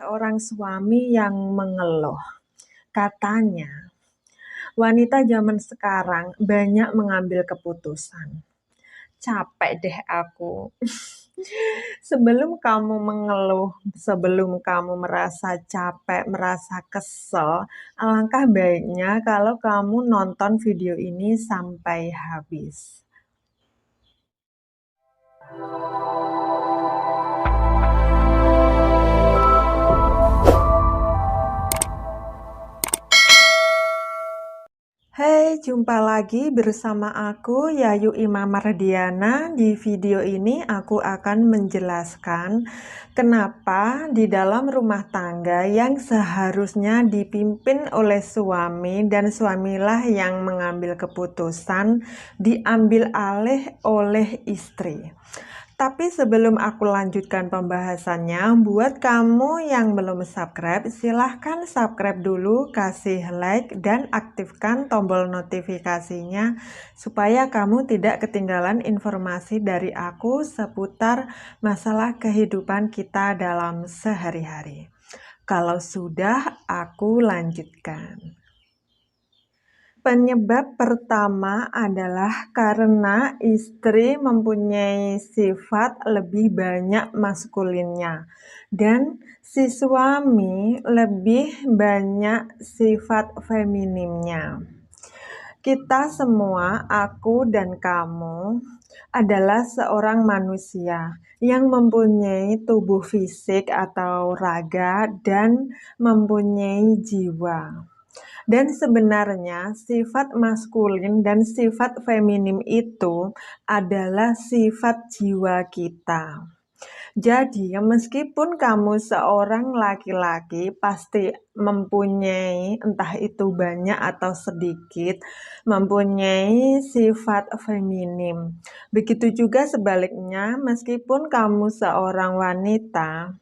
Seorang suami yang mengeluh, katanya wanita zaman sekarang banyak mengambil keputusan. Capek deh aku. Sebelum kamu mengeluh, sebelum kamu merasa capek, merasa kesel, alangkah baiknya kalau kamu nonton video ini sampai habis. Hai, jumpa lagi bersama aku Yayu Imam Mardiana. Di video ini aku akan menjelaskan kenapa di dalam rumah tangga yang seharusnya dipimpin oleh suami dan suamilah yang mengambil keputusan diambil alih oleh istri. Tapi sebelum aku lanjutkan pembahasannya, buat kamu yang belum subscribe, silahkan subscribe dulu, kasih like, dan aktifkan tombol notifikasinya supaya kamu tidak ketinggalan informasi dari aku seputar masalah kehidupan kita dalam sehari-hari. Kalau sudah, aku lanjutkan. Penyebab pertama adalah karena istri mempunyai sifat lebih banyak maskulinnya dan si suami lebih banyak sifat feminimnya. Kita semua, aku dan kamu, adalah seorang manusia yang mempunyai tubuh fisik atau raga dan mempunyai jiwa. Dan sebenarnya sifat maskulin dan sifat feminim itu adalah sifat jiwa kita. Jadi, meskipun kamu seorang laki-laki pasti mempunyai, entah itu banyak atau sedikit, mempunyai sifat feminim. Begitu juga sebaliknya, meskipun kamu seorang wanita,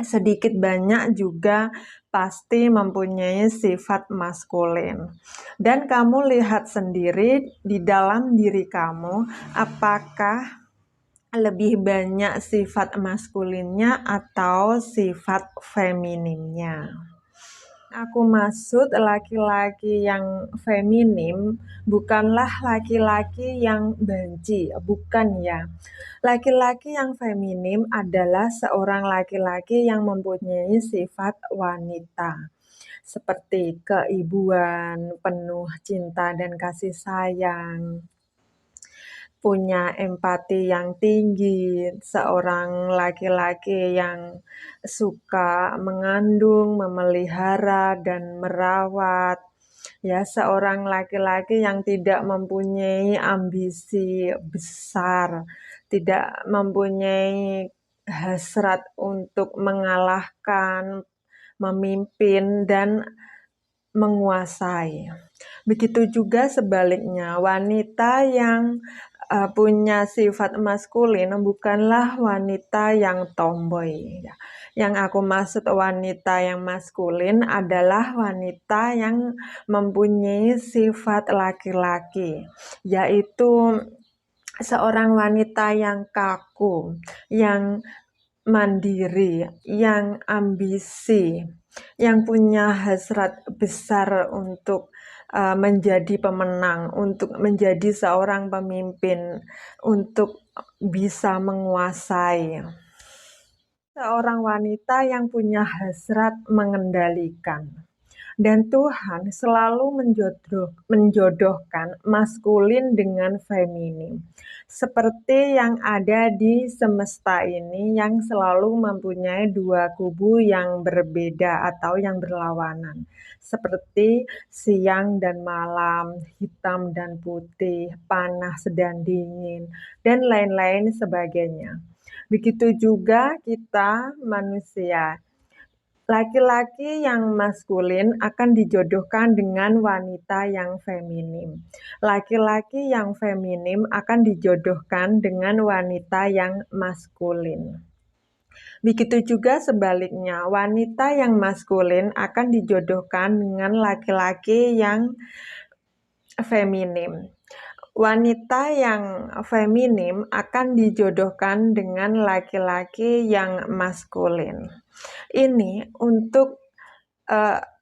sedikit banyak juga pasti mempunyai sifat maskulin. Dan kamu lihat sendiri di dalam diri kamu, apakah lebih banyak sifat maskulinnya atau sifat feminimnya. Aku maksud laki-laki yang feminim bukanlah laki-laki yang benci, bukan ya. Laki-laki yang feminim adalah seorang laki-laki yang mempunyai sifat wanita, seperti keibuan, penuh cinta dan kasih sayang, punya empati yang tinggi, seorang laki-laki yang suka mengandung, memelihara, dan merawat. Ya, seorang laki-laki yang tidak mempunyai ambisi besar, tidak mempunyai hasrat untuk mengalahkan, memimpin, dan menguasai. Begitu juga sebaliknya, wanita yang punya sifat maskulin bukanlah wanita yang tomboy. Yang aku maksud wanita yang maskulin adalah wanita yang mempunyai sifat laki-laki, yaitu seorang wanita yang kaku, yang mandiri, yang ambisi, yang punya hasrat besar untuk menjadi pemenang, untuk menjadi seorang pemimpin, untuk bisa menguasai. Seorang wanita yang punya hasrat mengendalikan. Dan Tuhan selalu menjodohkan maskulin dengan feminim. Seperti yang ada di semesta ini yang selalu mempunyai dua kubu yang berbeda atau yang berlawanan. Seperti siang dan malam, hitam dan putih, panas dan dingin, dan lain-lain sebagainya. Begitu juga kita manusia. Laki-laki yang maskulin akan dijodohkan dengan wanita yang feminim. Laki-laki yang feminim akan dijodohkan dengan wanita yang maskulin. Begitu juga sebaliknya, wanita yang maskulin akan dijodohkan dengan laki-laki yang feminim. Wanita yang feminim akan dijodohkan dengan laki-laki yang maskulin. Ini untuk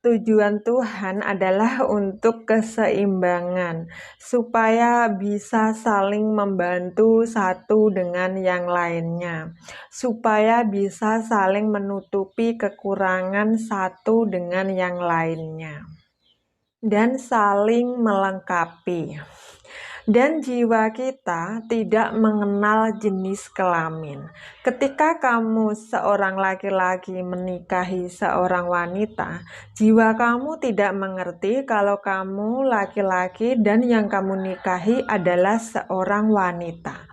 tujuan Tuhan adalah untuk keseimbangan, supaya bisa saling membantu satu dengan yang lainnya, supaya bisa saling menutupi kekurangan satu dengan yang lainnya, dan saling melengkapi. Dan jiwa kita tidak mengenal jenis kelamin. Ketika kamu seorang laki-laki menikahi seorang wanita, jiwa kamu tidak mengerti kalau kamu laki-laki dan yang kamu nikahi adalah seorang wanita.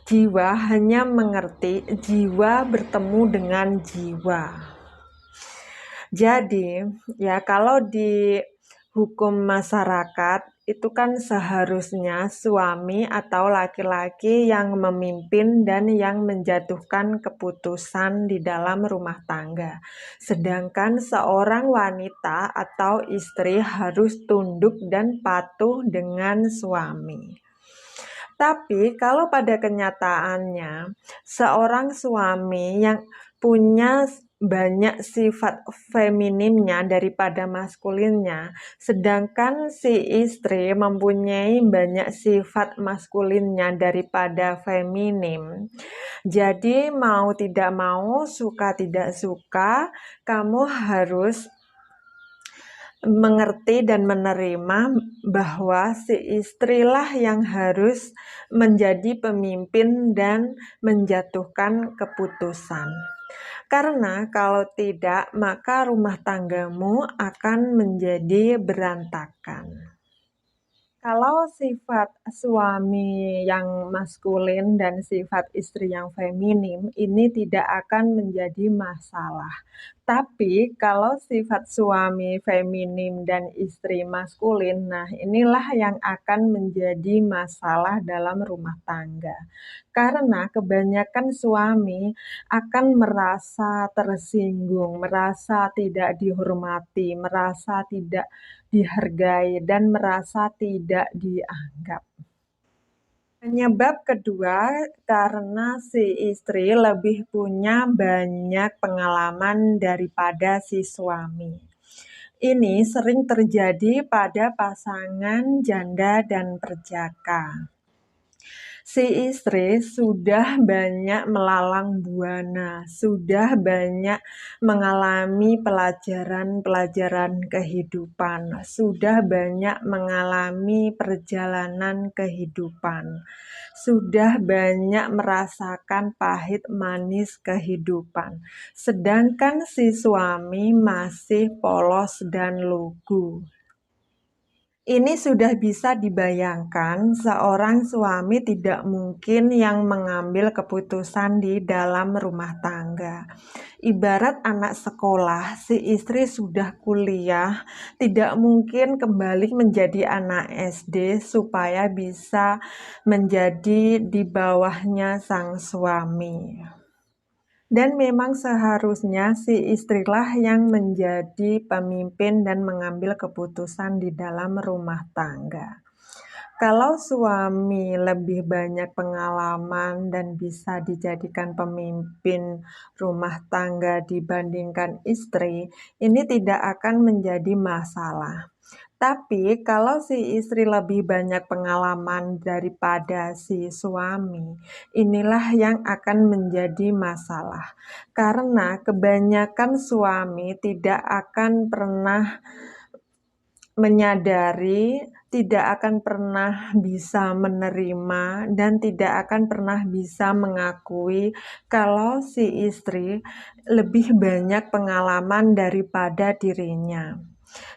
Jiwa hanya mengerti jiwa bertemu dengan jiwa. Jadi, ya kalau di hukum masyarakat itu kan seharusnya suami atau laki-laki yang memimpin dan yang menjatuhkan keputusan di dalam rumah tangga. Sedangkan seorang wanita atau istri harus tunduk dan patuh dengan suami. Tapi kalau pada kenyataannya seorang suami yang punya banyak sifat feminimnya daripada maskulinnya, sedangkan si istri mempunyai banyak sifat maskulinnya daripada feminim. Jadi mau tidak mau, suka tidak suka, kamu harus mengerti dan menerima bahwa si istrilah yang harus menjadi pemimpin dan menjatuhkan keputusan. Karena kalau tidak, maka rumah tanggamu akan menjadi berantakan. Kalau sifat suami yang maskulin dan sifat istri yang feminim ini tidak akan menjadi masalah. Tapi kalau sifat suami feminim dan istri maskulin, nah inilah yang akan menjadi masalah dalam rumah tangga. Karena kebanyakan suami akan merasa tersinggung, merasa tidak dihormati, merasa tidak dihargai, dan merasa tidak dianggap. Penyebab kedua, karena si istri lebih punya banyak pengalaman daripada si suami. Ini sering terjadi pada pasangan janda dan perjaka. Si istri sudah banyak melalang buana, sudah banyak mengalami pelajaran-pelajaran kehidupan, sudah banyak mengalami perjalanan kehidupan, sudah banyak merasakan pahit manis kehidupan. Sedangkan si suami masih polos dan lugu. Ini sudah bisa dibayangkan, seorang suami tidak mungkin yang mengambil keputusan di dalam rumah tangga. Ibarat anak sekolah, si istri sudah kuliah, tidak mungkin kembali menjadi anak SD supaya bisa menjadi di bawahnya sang suami. Dan memang seharusnya si istrilah yang menjadi pemimpin dan mengambil keputusan di dalam rumah tangga. Kalau suami lebih banyak pengalaman dan bisa dijadikan pemimpin rumah tangga dibandingkan istri, ini tidak akan menjadi masalah. Tapi kalau si istri lebih banyak pengalaman daripada si suami, inilah yang akan menjadi masalah. Karena kebanyakan suami tidak akan pernah menyadari, tidak akan pernah bisa menerima, dan tidak akan pernah bisa mengakui kalau si istri lebih banyak pengalaman daripada dirinya.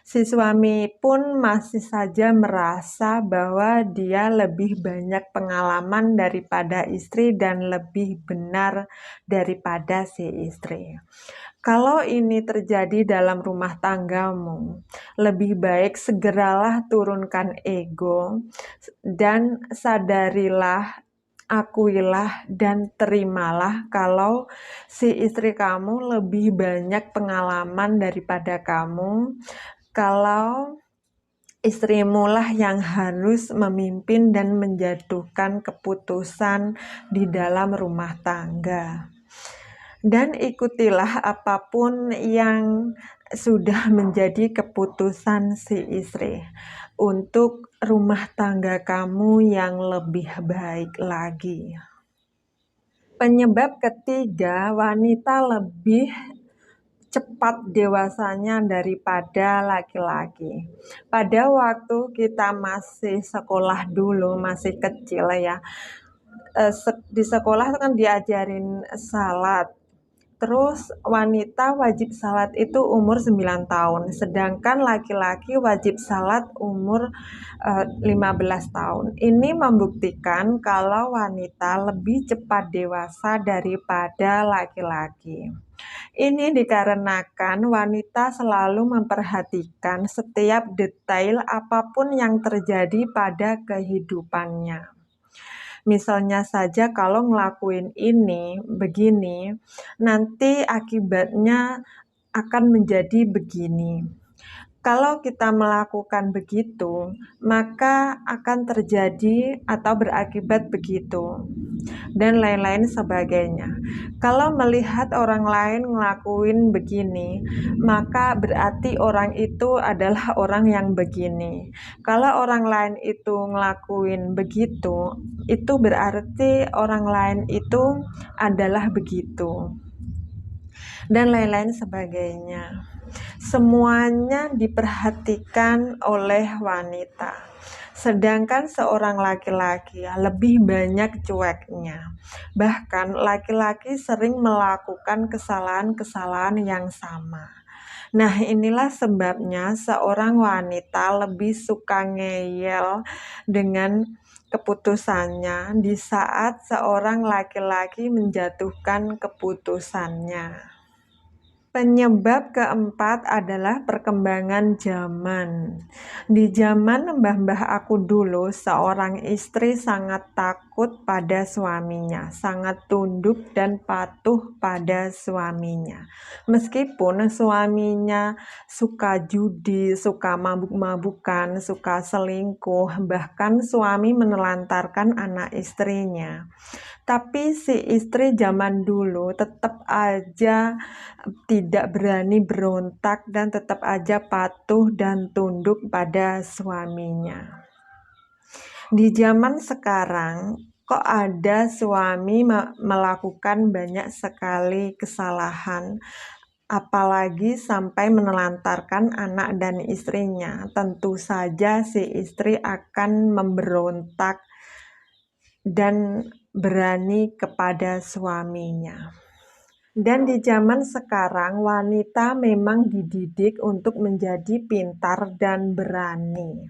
Si suami pun masih saja merasa bahwa dia lebih banyak pengalaman daripada istri dan lebih benar daripada si istri. Kalau ini terjadi dalam rumah tanggamu, lebih baik segeralah turunkan ego dan sadarilah, akuilah dan terimalah kalau si istri kamu lebih banyak pengalaman daripada kamu, kalau istrimu lah yang harus memimpin dan menjatuhkan keputusan di dalam rumah tangga. dan ikutilah apapun yang sudah menjadi keputusan si istri untuk rumah tangga kamu yang lebih baik lagi. Penyebab ketiga, wanita lebih cepat dewasanya daripada laki-laki. Pada waktu kita masih sekolah dulu, masih kecil ya, di sekolah itu kan diajarin salat. Terus wanita wajib salat itu umur 9 tahun, sedangkan laki-laki wajib salat umur 15 tahun. Ini membuktikan kalau wanita lebih cepat dewasa daripada laki-laki. Ini dikarenakan wanita selalu memperhatikan setiap detail apapun yang terjadi pada kehidupannya. Misalnya saja kalau ngelakuin ini, begini, nanti akibatnya akan menjadi begini. Kalau kita melakukan begitu, maka akan terjadi atau berakibat begitu, dan lain-lain sebagainya. Kalau melihat orang lain ngelakuin begini, maka berarti orang itu adalah orang yang begini. Kalau orang lain itu ngelakuin begitu, itu berarti orang lain itu adalah begitu, dan lain-lain sebagainya. Semuanya diperhatikan oleh wanita, sedangkan seorang laki-laki lebih banyak cueknya. Bahkan laki-laki sering melakukan kesalahan-kesalahan yang sama. Nah, inilah sebabnya seorang wanita lebih suka ngeyel dengan keputusannya di saat seorang laki-laki menjatuhkan keputusannya. Penyebab keempat adalah perkembangan zaman. Di zaman mbah-mbah aku dulu, seorang istri sangat takut pada suaminya, sangat tunduk dan patuh pada suaminya. Meskipun suaminya suka judi, suka mabuk-mabukan, suka selingkuh, bahkan suami menelantarkan anak istrinya. Tapi si istri zaman dulu tetap aja tidak berani berontak dan tetap aja patuh dan tunduk pada suaminya. Di zaman sekarang, kok ada suami melakukan banyak sekali kesalahan, apalagi sampai menelantarkan anak dan istrinya. Tentu saja si istri akan memberontak dan berani kepada suaminya. Dan di zaman sekarang, wanita memang dididik untuk menjadi pintar dan berani.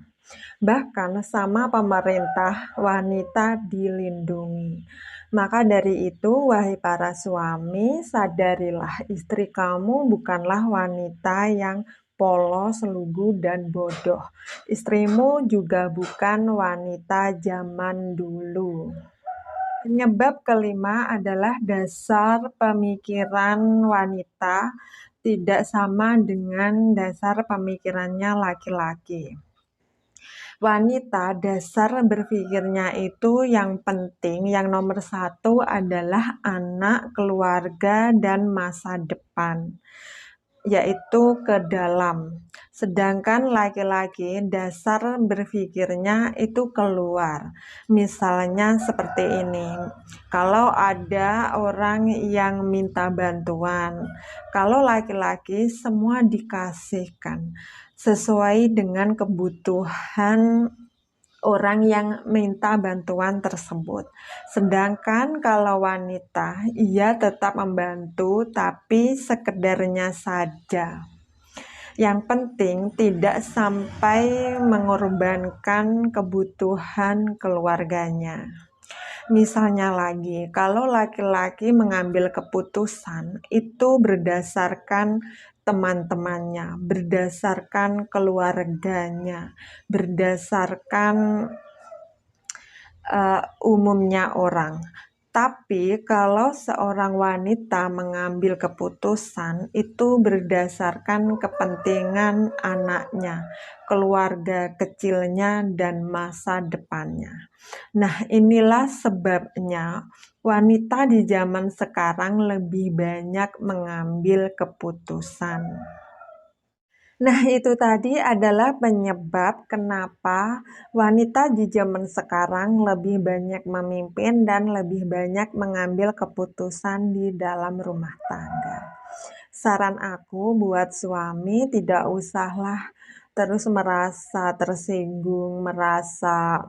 Bahkan sama pemerintah, wanita dilindungi. Maka dari itu, wahai para suami, sadarilah istri kamu bukanlah wanita yang polos, lugu, dan bodoh. Istrimu juga bukan wanita zaman dulu. Penyebab kelima adalah dasar pemikiran wanita tidak sama dengan dasar pemikirannya laki-laki. Wanita dasar berpikirnya itu yang penting, yang nomor satu adalah anak, keluarga, dan masa depan, yaitu ke dalam. Sedangkan laki-laki dasar berpikirnya itu keluar. Misalnya seperti ini, kalau ada orang yang minta bantuan, kalau laki-laki semua dikasihkan sesuai dengan kebutuhan orang yang minta bantuan tersebut. Sedangkan kalau wanita, ia tetap membantu tapi sekedarnya saja. Yang penting tidak sampai mengorbankan kebutuhan keluarganya. Misalnya lagi, kalau laki-laki mengambil keputusan itu berdasarkan teman-temannya, berdasarkan keluarganya, berdasarkan umumnya orang. Tapi kalau seorang wanita mengambil keputusan itu berdasarkan kepentingan anaknya, keluarga kecilnya, dan masa depannya. Nah, inilah sebabnya wanita di zaman sekarang lebih banyak mengambil keputusan. Nah, itu tadi adalah penyebab kenapa wanita di zaman sekarang lebih banyak memimpin dan lebih banyak mengambil keputusan di dalam rumah tangga. Saran aku buat suami, tidak usahlah terus merasa tersinggung, merasa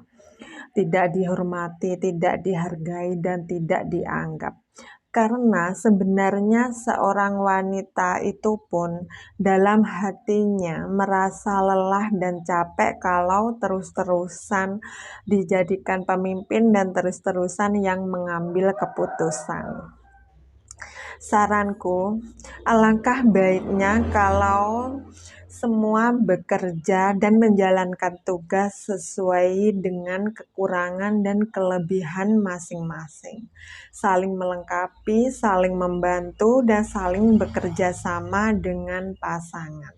tidak dihormati, tidak dihargai, dan tidak dianggap. Karena sebenarnya seorang wanita itu pun dalam hatinya merasa lelah dan capek kalau terus-terusan dijadikan pemimpin dan terus-terusan yang mengambil keputusan. Saranku, alangkah baiknya kalau semua bekerja dan menjalankan tugas sesuai dengan kekurangan dan kelebihan masing-masing. Saling melengkapi, saling membantu, dan saling bekerja sama dengan pasangan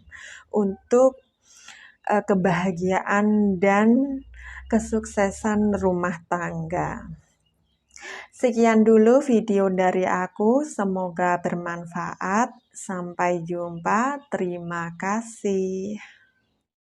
untuk kebahagiaan dan kesuksesan rumah tangga. Sekian dulu video dari aku, semoga bermanfaat. Sampai jumpa, terima kasih.